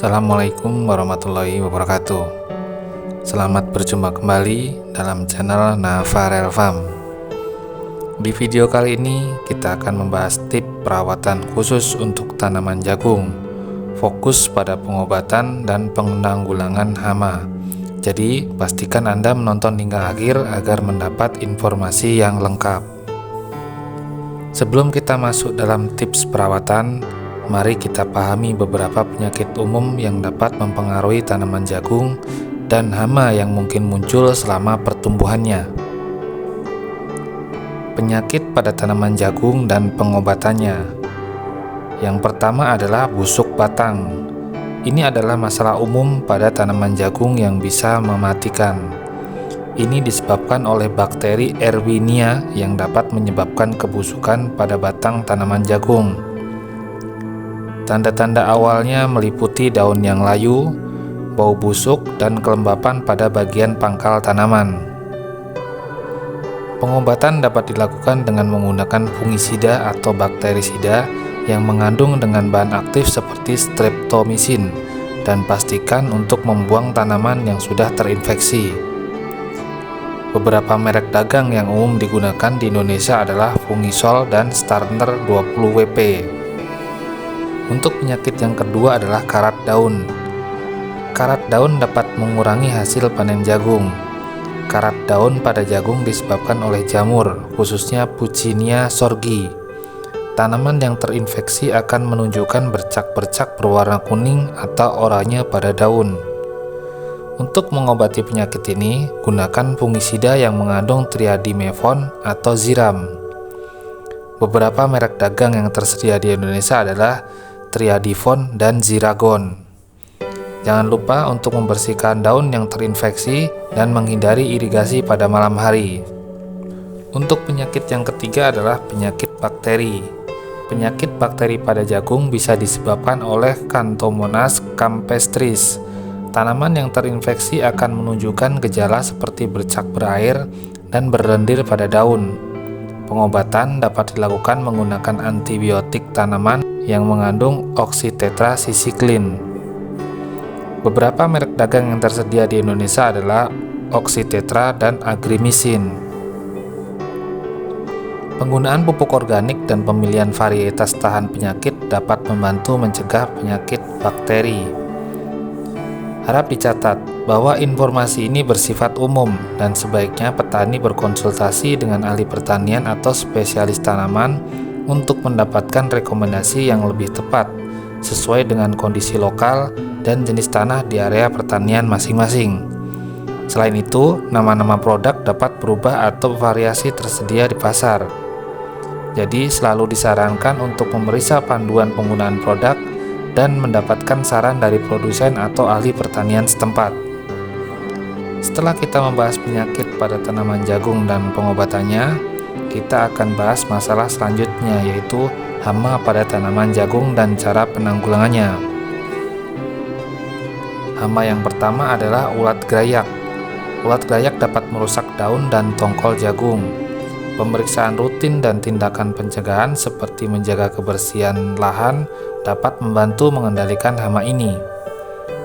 Assalamualaikum warahmatullahi wabarakatuh. Selamat berjumpa kembali dalam channel Navarel Farm. Di video kali ini kita akan membahas tips perawatan khusus untuk tanaman jagung, fokus pada pengobatan dan penanggulangan hama. Jadi pastikan Anda menonton hingga akhir agar mendapat informasi yang lengkap. Sebelum kita masuk dalam tips perawatan, mari kita pahami beberapa penyakit umum yang dapat mempengaruhi tanaman jagung dan hama yang mungkin muncul selama pertumbuhannya. Penyakit pada tanaman jagung dan pengobatannya. Yang pertama adalah busuk batang. Ini adalah masalah umum pada tanaman jagung yang bisa mematikan. Ini disebabkan oleh bakteri Erwinia yang dapat menyebabkan kebusukan pada batang tanaman jagung. Tanda-tanda awalnya meliputi daun yang layu, bau busuk, dan kelembapan pada bagian pangkal tanaman. Pengobatan dapat dilakukan dengan menggunakan fungisida atau bakterisida yang mengandung dengan bahan aktif seperti streptomycin, dan pastikan untuk membuang tanaman yang sudah terinfeksi. Beberapa merek dagang yang umum digunakan di Indonesia adalah Fungisol dan Starner 20WP. Untuk penyakit yang kedua adalah karat daun. Karat daun dapat mengurangi hasil panen jagung. Karat daun pada jagung disebabkan oleh jamur, khususnya Puccinia sorghii. Tanaman yang terinfeksi akan menunjukkan bercak-bercak berwarna kuning atau oranye pada daun. Untuk mengobati penyakit ini, gunakan fungisida yang mengandung triadimefon atau ziram. Beberapa merek dagang yang tersedia di Indonesia adalah Triadifon dan Ziragon. Jangan lupa untuk membersihkan daun yang terinfeksi dan menghindari irigasi pada malam hari. Untuk penyakit yang ketiga adalah penyakit bakteri. Penyakit bakteri pada jagung bisa disebabkan oleh Xanthomonas campestris. Tanaman yang terinfeksi akan menunjukkan gejala seperti bercak berair dan berlendir pada daun. Pengobatan dapat dilakukan menggunakan antibiotik tanaman yang mengandung oxytetracycline. Beberapa merek dagang yang tersedia di Indonesia adalah Oxytetra dan Agrimycin. Penggunaan pupuk organik dan pemilihan varietas tahan penyakit dapat membantu mencegah penyakit bakteri. Harap dicatat bahwa informasi ini bersifat umum dan sebaiknya petani berkonsultasi dengan ahli pertanian atau spesialis tanaman untuk mendapatkan rekomendasi yang lebih tepat sesuai dengan kondisi lokal dan jenis tanah di area pertanian masing-masing. Selain itu, nama-nama produk dapat berubah atau variasi tersedia di pasar. Jadi, selalu disarankan untuk memeriksa panduan penggunaan produk dan mendapatkan saran dari produsen atau ahli pertanian setempat. Setelah kita membahas penyakit pada tanaman jagung dan pengobatannya, kita akan bahas masalah selanjutnya, yaitu hama pada tanaman jagung dan cara penanggulangannya. Hama yang pertama adalah ulat grayak. Ulat grayak dapat merusak daun dan tongkol jagung. Pemeriksaan rutin dan tindakan pencegahan seperti menjaga kebersihan lahan dapat membantu mengendalikan hama ini.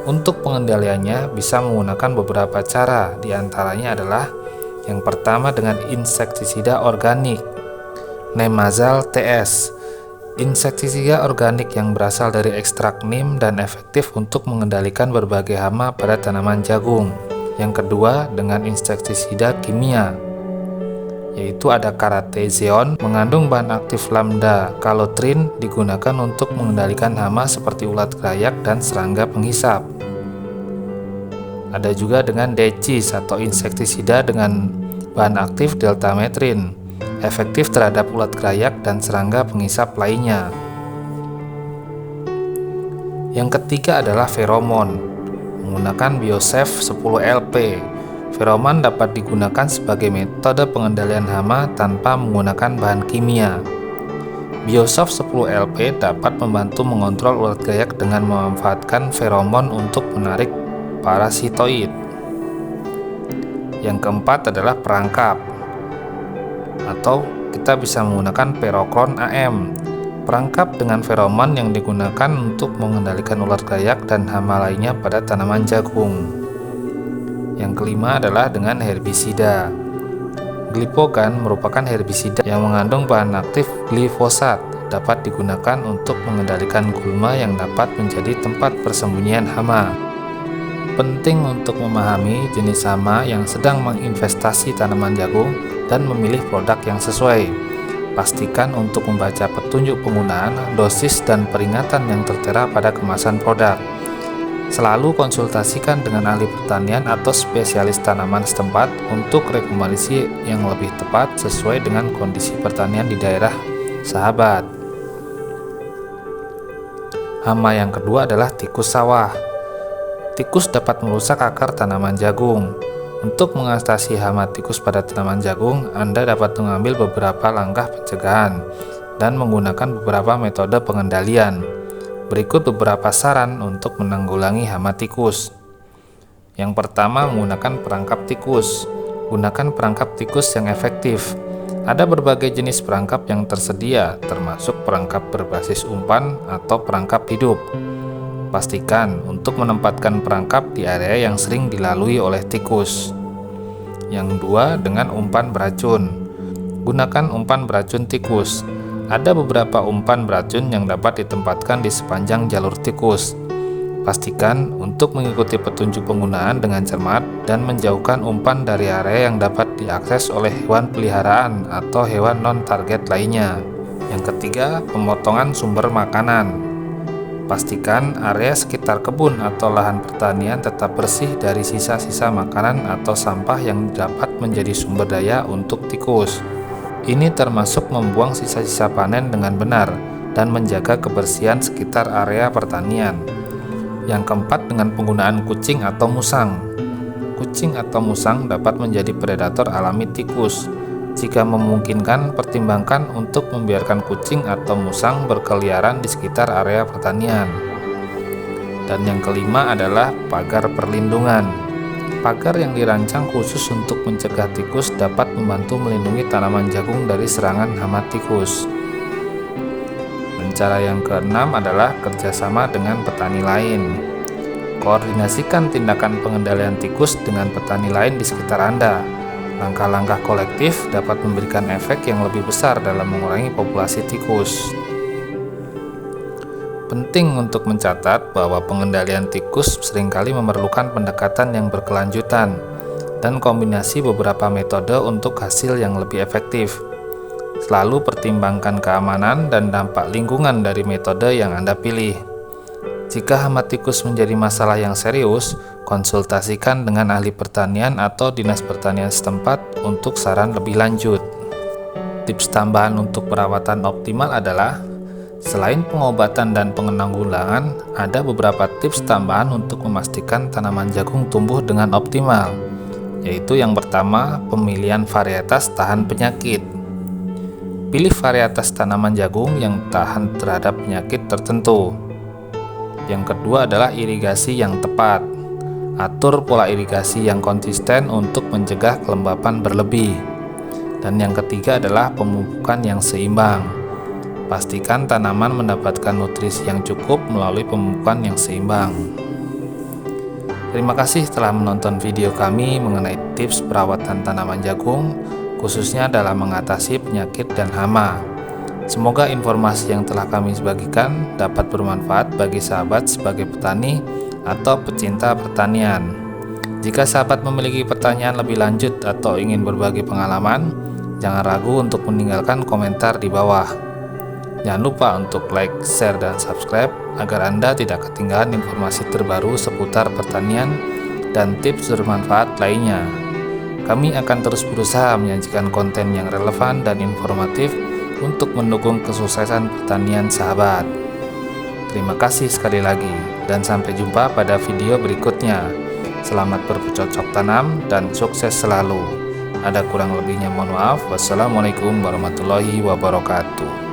Untuk pengendaliannya bisa menggunakan beberapa cara, diantaranya adalah yang pertama dengan insektisida organik, Neemazal TS. Insektisida organik yang berasal dari ekstrak neem dan efektif untuk mengendalikan berbagai hama pada tanaman jagung. Yang kedua dengan insektisida kimia, yaitu ada Karatezeon, mengandung bahan aktif lambda kalotrin, digunakan untuk mengendalikan hama seperti ulat grayak dan serangga penghisap. Ada juga dengan Decis atau insektisida dengan bahan aktif deltametrin, efektif terhadap ulat grayak dan serangga penghisap lainnya. Yang ketiga adalah feromon, menggunakan Biosafe 10LP. Feroman dapat digunakan sebagai metode pengendalian hama tanpa menggunakan bahan kimia. Biosafe 10LP dapat membantu mengontrol ulat grayak dengan memanfaatkan feromon untuk menarik parasitoid. Yang keempat adalah perangkap, atau kita bisa menggunakan Perokron AM. Perangkap dengan feromon yang digunakan untuk mengendalikan ular gayak dan hama lainnya pada tanaman jagung. Yang kelima adalah dengan herbisida. Glifogan merupakan herbisida yang mengandung bahan aktif glifosat, dapat digunakan untuk mengendalikan gulma yang dapat menjadi tempat persembunyian hama. Penting untuk memahami jenis hama yang sedang menginvestasi tanaman jagung dan memilih produk yang sesuai. Pastikan untuk membaca petunjuk penggunaan, dosis, dan peringatan yang tertera pada kemasan produk. Selalu konsultasikan dengan ahli pertanian atau spesialis tanaman setempat untuk rekomendasi yang lebih tepat sesuai dengan kondisi pertanian di daerah sahabat. Hama yang kedua adalah tikus sawah. Tikus dapat merusak akar tanaman jagung. Untuk mengatasi hama tikus pada tanaman jagung, Anda dapat mengambil beberapa langkah pencegahan dan menggunakan beberapa metode pengendalian. Berikut beberapa saran untuk menanggulangi hama tikus. Yang pertama, menggunakan perangkap tikus. Gunakan perangkap tikus yang efektif. Ada berbagai jenis perangkap yang tersedia, termasuk perangkap berbasis umpan atau perangkap hidup. Pastikan untuk menempatkan perangkap di area yang sering dilalui oleh tikus. Yang kedua, dengan umpan beracun. Gunakan umpan beracun tikus. Ada beberapa umpan beracun yang dapat ditempatkan di sepanjang jalur tikus. Pastikan untuk mengikuti petunjuk penggunaan dengan cermat dan menjauhkan umpan dari area yang dapat diakses oleh hewan peliharaan atau hewan non-target lainnya. Yang ketiga, pemotongan sumber makanan. Pastikan area sekitar kebun atau lahan pertanian tetap bersih dari sisa-sisa makanan atau sampah yang dapat menjadi sumber daya untuk tikus. Ini termasuk membuang sisa-sisa panen dengan benar dan menjaga kebersihan sekitar area pertanian. Yang keempat, dengan penggunaan kucing atau musang. Kucing atau musang dapat menjadi predator alami tikus. Jika memungkinkan, pertimbangkan untuk membiarkan kucing atau musang berkeliaran di sekitar area pertanian. Dan yang kelima adalah pagar perlindungan. Pagar yang dirancang khusus untuk mencegah tikus dapat membantu melindungi tanaman jagung dari serangan hama tikus. Dan cara yang keenam adalah kerjasama dengan petani lain. Koordinasikan tindakan pengendalian tikus dengan petani lain di sekitar Anda. Langkah-langkah kolektif dapat memberikan efek yang lebih besar dalam mengurangi populasi tikus. Penting untuk mencatat bahwa pengendalian tikus seringkali memerlukan pendekatan yang berkelanjutan dan kombinasi beberapa metode untuk hasil yang lebih efektif. Selalu pertimbangkan keamanan dan dampak lingkungan dari metode yang Anda pilih. Jika hama tikus menjadi masalah yang serius, konsultasikan dengan ahli pertanian atau dinas pertanian setempat untuk saran lebih lanjut. Tips tambahan untuk perawatan optimal adalah, selain pengobatan dan penanggulangan, ada beberapa tips tambahan untuk memastikan tanaman jagung tumbuh dengan optimal, yaitu yang pertama, pemilihan varietas tahan penyakit. Pilih varietas tanaman jagung yang tahan terhadap penyakit tertentu. Yang kedua adalah irigasi yang tepat. Atur pola irigasi yang konsisten untuk mencegah kelembapan berlebih. Dan yang ketiga adalah pemupukan yang seimbang. Pastikan tanaman mendapatkan nutrisi yang cukup melalui pemupukan yang seimbang. Terima kasih telah menonton video kami mengenai tips perawatan tanaman jagung, khususnya dalam mengatasi penyakit dan hama. Semoga informasi yang telah kami bagikan dapat bermanfaat bagi sahabat sebagai petani atau pecinta pertanian. Jika sahabat memiliki pertanyaan lebih lanjut atau ingin berbagi pengalaman, jangan ragu untuk meninggalkan komentar di bawah. Jangan lupa untuk like, share, dan subscribe agar Anda tidak ketinggalan informasi terbaru seputar pertanian dan tips bermanfaat lainnya. Kami akan terus berusaha menyajikan konten yang relevan dan informatif untuk mendukung kesuksesan pertanian sahabat. Terima kasih sekali lagi, dan sampai jumpa pada video berikutnya. Selamat bercocok tanam dan sukses selalu. Ada kurang lebihnya mohon maaf. Wassalamualaikum warahmatullahi wabarakatuh.